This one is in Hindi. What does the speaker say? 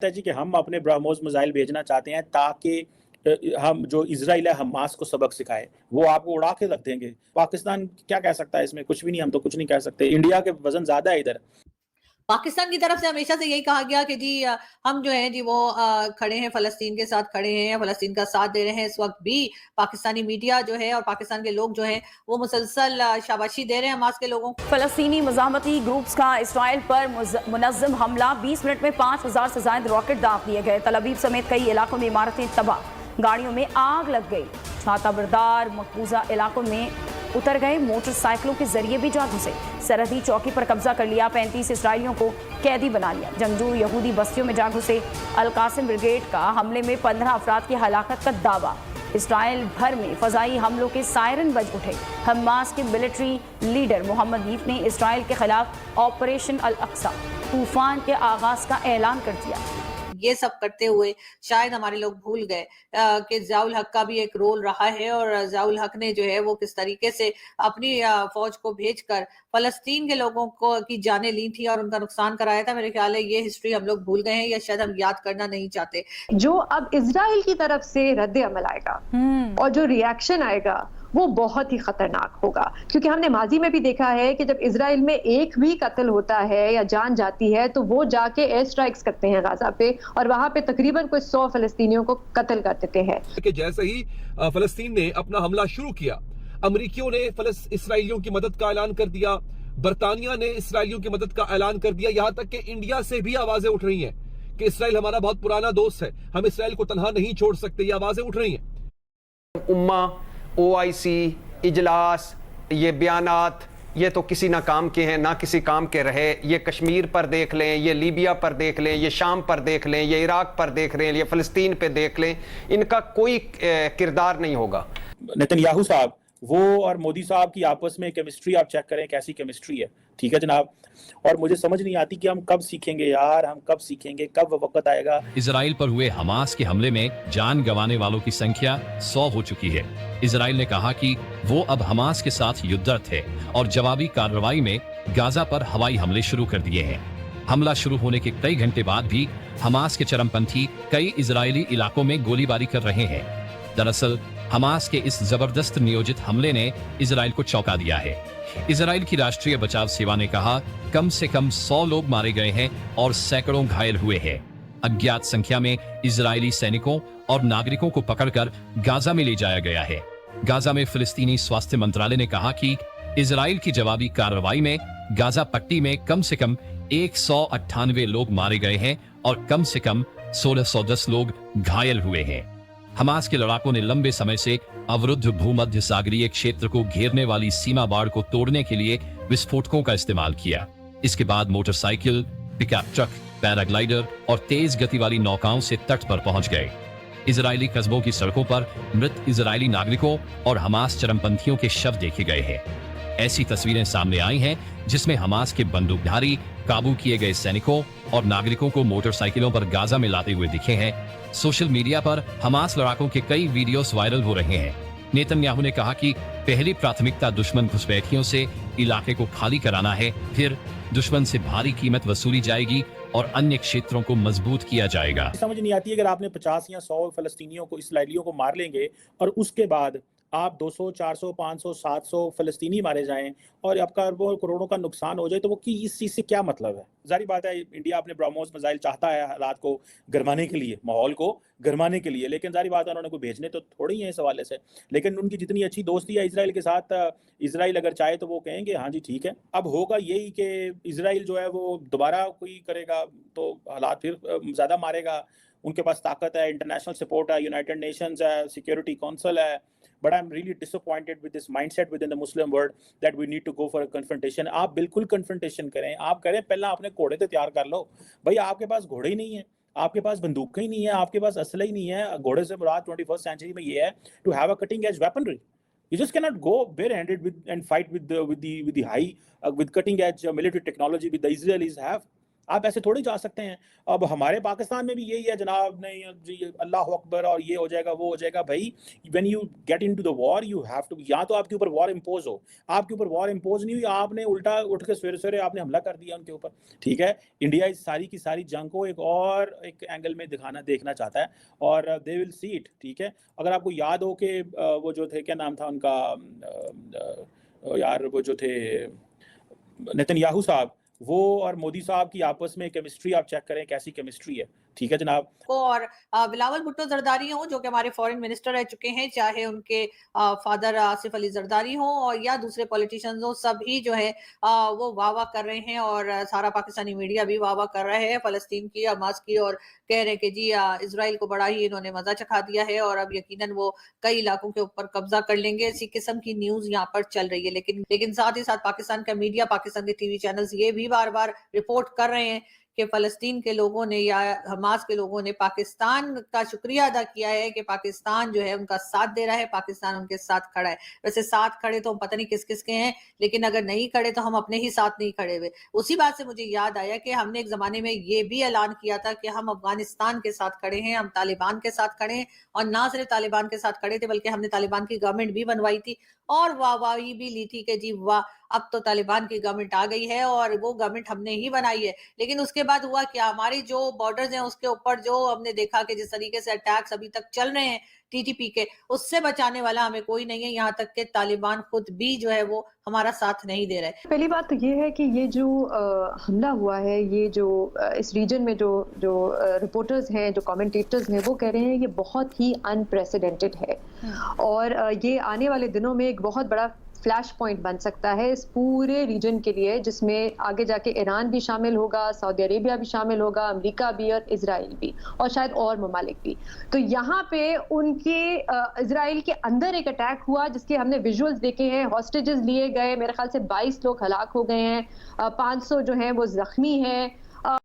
है जी कि हम अपने ब्रह्मोस मिसाइल भेजना चाहते हैं ताकि हम जो इजराइल है हमास को सबक सिखाए, वो आपको उड़ा के रख देंगे। पाकिस्तान क्या कह सकता है इसमें? कुछ भी नहीं, हम तो कुछ नहीं कह सकते। इंडिया के वजन ज्यादा है इधर। पाकिस्तान की तरफ से हमेशा से यही कहा गया कि जी हम जो है जी वो खड़े हैं, फ़लस्तीन के साथ खड़े हैं, फ़लस्तीन का साथ दे रहे हैं। इस वक़्त भी पाकिस्तानी मीडिया जो है और पाकिस्तान के लोग जो हैं वो मुसलसल शाबाशी दे रहे हैं हमास के लोगों को। फ़लस्तीनी मज़ाहमती ग्रुप्स का इसराइल पर मुनज़्ज़म हमला, 20 मिनट में 5000 से ज़ायद रॉकेट दाग दिए गए। तल अवीव समेत कई इलाकों में इमारतें तबाह, गाड़ियों में आग लग गई। छाता बरदार मकबूजा इलाकों में उतर गए, मोटरसाइकिलों के जरिए भी जा घुसे। सरहदी चौकी पर कब्जा कर लिया, 35 इसराइलियों को कैदी बना लिया। जंगजू यहूदी बस्तियों में जा घुसे। अल कासिम ब्रिगेड का हमले में 15 अफराद की हलाकत का दावा। इसराइल भर में फजाई हमलों के सायरन बज उठे। हमास के मिलिट्री लीडर मोहम्मद दीफ ने इसराइल के खिलाफ ऑपरेशन अल अक्सा तूफान के आगाज का ऐलान कर दिया। ये सब करते हुए शायद हमारे लोग भूल गए कि ज़ियाउल हक का भी एक रोल रहा है और ज़ियाउल हक ने जो है वो किस तरीके से अपनी फौज को भेजकर फ़लस्तीन के लोगों को की जानें ली थी और उनका नुकसान कराया था। मेरे ख्याल है ये हिस्ट्री हम लोग भूल गए हैं या शायद हम याद करना नहीं चाहते। जो अब इजराइल की तरफ से रद्द अमल आएगा और जो रिएक्शन आएगा वो बहुत ही खतरनाक होगा, क्योंकि हमने माजी में भी देखा है कि जब इजराइल में एक भी कत्ल होता है या जान जाती है तो वो जाके एयर स्ट्राइक्स करते हैं गाजा पे और वहां पे तकरीबन कोई 100 फलस्तीनियों को कत्ल कर देते हैं। कि जैसे ही फलस्तीन ने अपना हमला शुरू किया, अमरीकियों ने इसराइलियों की मदद का ऐलान कर दिया, बरतानिया ने इसराइलियों की मदद का ऐलान कर दिया, यहाँ तक कि इंडिया से भी आवाजें उठ रही हैं कि इसराइल हमारा बहुत पुराना दोस्त है, हम इसराइल को तनहा नहीं छोड़ सकते। ये आवाजें उठ रही हैं। उम्मा, OIC, इजलास, ये बयानात, ये तो किसी ना काम के हैं ना किसी काम के रहे। ये कश्मीर पर देख लें, ये लीबिया पर देख लें, ये शाम पर देख लें, ये इराक पर देख लें, ये फ़लस्तीन पे देख लें, इनका कोई किरदार नहीं होगा। नेतन्याहू साहब वो और मोदी साहब की आपस में केमिस्ट्री आप चेक करें कैसी केमिस्ट्री है, ठीक है जनाब। और मुझे समझ नहीं आती कि हम कब सीखेंगे यार, हम कब सीखेंगे, कब वो वक्त आएगा। इजराइल पर हुए हमास के हमले में जान गंवाने वालों की संख्या 100 हो चुकी है। इजराइल ने कहा कि वो अब हमास के साथ युद्धरत है और जवाबी कार्रवाई में गाजा पर हवाई हमले शुरू कर दिए हैं। हमला शुरू होने के कई घंटे बाद भी हमास के चरमपंथी कई इजरायली इलाकों में गोलीबारी कर रहे हैं। दरअसल हमास के इस जबरदस्त नियोजित हमले ने इजराइल को चौंका दिया है। इजराइल की राष्ट्रीय बचाव सेवा ने कहा कम से कम 100 लोग मारे गए हैं और सैकड़ों घायल हुए हैं। अज्ञात संख्या में इजरायली सैनिकों और नागरिकों को पकड़कर गाजा में ले जाया गया है। गाजा में फिलिस्तीनी स्वास्थ्य मंत्रालय ने कहा कि इजराइल की जवाबी कार्रवाई में गाजा पट्टी में कम से कम 198 लोग मारे गए हैं और कम से कम 1610 लोग घायल हुए हैं। हमास के लड़ाकों ने लंबे समय से अवरुद्ध भूमध्य सागरीय क्षेत्र को घेरने वाली सीमा बाड़ को तोड़ने के लिए विस्फोटकों का इस्तेमाल किया। इसके बाद मोटरसाइकिल, पिकअप ट्रक, पैराग्लाइडर और तेज गति वाली नौकाओं से तट पर पहुंच गए। इजरायली कस्बों की सड़कों पर मृत इजरायली नागरिकों और हमास चरमपंथियों के शव देखे गए हैं। ऐसी तस्वीरें सामने आई हैं जिसमें हमास के बंदूकधारी काबू किए गए सैनिकों और नागरिकों को मोटरसाइकिलों पर गाजा में लाते हुए दिखे हैं। सोशल मीडिया पर हमास लड़ाकों के कई वीडियोस वायरल हो रहे हैं। नेतन्याहू ने कहा कि पहली प्राथमिकता दुश्मन घुसपैठियों से इलाके को खाली कराना है, फिर दुश्मन से भारी कीमत वसूली जाएगी और अन्य क्षेत्रों को मजबूत किया जाएगा। समझ नहीं आती अगर आपने 50 या 100 फलस्तीनियों को, इसराइलियों को मार लेंगे और उसके बाद आप 200, 400, 500, 700 फलस्तीनी मारे जाएं और आपका अरबों करोड़ों का नुकसान हो जाए, तो वो की इस चीज़ से क्या मतलब है? जारी बात है इंडिया अपने ब्रह्मोस मिसाइल चाहता है हालात को गरमाने के लिए, माहौल को गरमाने के लिए, लेकिन जारी बात है उन्होंने कोई भेजने तो थोड़ी है इस हवाले से। लेकिन उनकी जितनी अच्छी दोस्ती है इसराइल के साथ, इसराइल अगर चाहे तो वो कहेंगे हाँ जी ठीक है। अब होगा यही कि इसराइल जो है वो दोबारा कोई करेगा तो हालात फिर ज़्यादा मारेगा। उनके पास ताकत है, इंटरनेशनल सपोर्ट है, यूनाइटेड नेशंस है, सिक्योरिटी काउंसिल है। But I'm really disappointed with this mindset within the Muslim world that we need to go for a confrontation. आप बिल्कुल confrontation करें, आप करें, पहले अपने घोड़े तो तैयार कर लो। भाई आपके पास घोड़े ही नहीं है, आपके पास बंदूकें ही नहीं है, आपके पास असला ही नहीं है। घोड़े से मुराद 21st century में ये है to have a cutting edge weaponry. You just cannot go barehanded with and fight with the high with cutting edge military technology with the Israelis have. आप ऐसे थोड़ी जा सकते हैं। अब हमारे पाकिस्तान में भी यही है जनाब, नहीं जी अल्लाह अकबर और ये हो जाएगा वो हो जाएगा। भाई when you get into the war you have to, या तो आपके ऊपर वॉर इम्पोज हो, आपके ऊपर वॉर इम्पोज नहीं हुई, आपने उल्टा उठ के सवेरे सवेरे आपने हमला कर दिया उनके ऊपर, ठीक है। इंडिया इस सारी की सारी जंग को एक एंगल में देखना चाहता है और दे विल सी इट, ठीक है। अगर आपको याद हो कि वो जो थे, क्या नाम था उनका यार, वो जो थे नेतन्याहू साहब, वो और मोदी साहब की आपस में केमिस्ट्री आप चेक करें कैसी केमिस्ट्री है, ठीक है जनाब। और बिलावल भुट्टो जरदारी हो जो कि हमारे फॉरेन मिनिस्टर रह चुके हैं, चाहे उनके फादर आसिफ अली जरदारी हो और या दूसरे पॉलिटिशियंस हो, सभी जो है वो वाह कर रहे हैं और सारा पाकिस्तानी मीडिया भी वाह कर रहा है फलस्तीन की, हमास की, और कह रहे हैं कि जी इजराइल को बड़ा ही इन्होंने मजा चखा दिया है और अब यकीनन वो कई इलाकों के ऊपर कब्जा कर लेंगे। इसी किस्म की न्यूज यहाँ पर चल रही है। लेकिन साथ ही साथ पाकिस्तान का मीडिया, पाकिस्तान के टीवी चैनल्स ये भी बार बार रिपोर्ट कर रहे हैं कि फलस्तीन के लोगों ने या हमास के लोगों ने पाकिस्तान का शुक्रिया अदा किया है कि पाकिस्तान जो है उनका साथ दे रहा है, पाकिस्तान उनके साथ खड़ा है। वैसे साथ खड़े तो हम पता नहीं किस किस के हैं, लेकिन अगर नहीं खड़े तो हम अपने ही साथ नहीं खड़े हुए। उसी बात से मुझे याद आया कि हमने एक जमाने में ये भी ऐलान किया था कि हम अफगानिस्तान के साथ खड़े हैं, हम तालिबान के साथ खड़े हैं, और ना सिर्फ तालिबान के साथ खड़े थे बल्कि हमने तालिबान की गवर्नमेंट भी बनवाई थी और वाहवाही भी ली थी कि जी वाह अब तो तालिबान की गवर्नमेंट आ गई है और वो गवर्नमेंट हमने ही बनाई है। लेकिन उसके बाद हुआ क्या, हमारी जो बॉर्डर्स हैं उसके ऊपर जो हमने देखा कि जिस तरीके से अटैक्स अभी तक चल रहे हैं टीटीपी के, उससे बचाने वाला हमें कोई नहीं है। यहाँ तक कि तालिबान खुद भी जो है वो हमारा साथ नहीं दे रहे। पहली बात तो ये है कि ये जो हमला हुआ है, ये जो इस रीजन में जो रिपोर्टर्स हैं, जो कमेंटेटर्स हैं, वो कह रहे हैं ये बहुत ही अनप्रेसिडेंटेड है और ये आने वाले दिनों में एक बहुत बड़ा फ्लैश पॉइंट बन सकता है इस पूरे रीजन के लिए, जिसमें आगे जाके ईरान भी शामिल होगा, सऊदी अरेबिया भी शामिल होगा, अमेरिका भी और इजराइल भी, और शायद और ममालिक भी। तो यहाँ पे उनके इजराइल के अंदर एक अटैक हुआ जिसके हमने विजुअल्स देखे हैं, हॉस्टेजेस लिए गए, मेरे ख्याल से 22 लोग हलाक हो गए हैं, 500 जो हैं वो जख्मी हैं।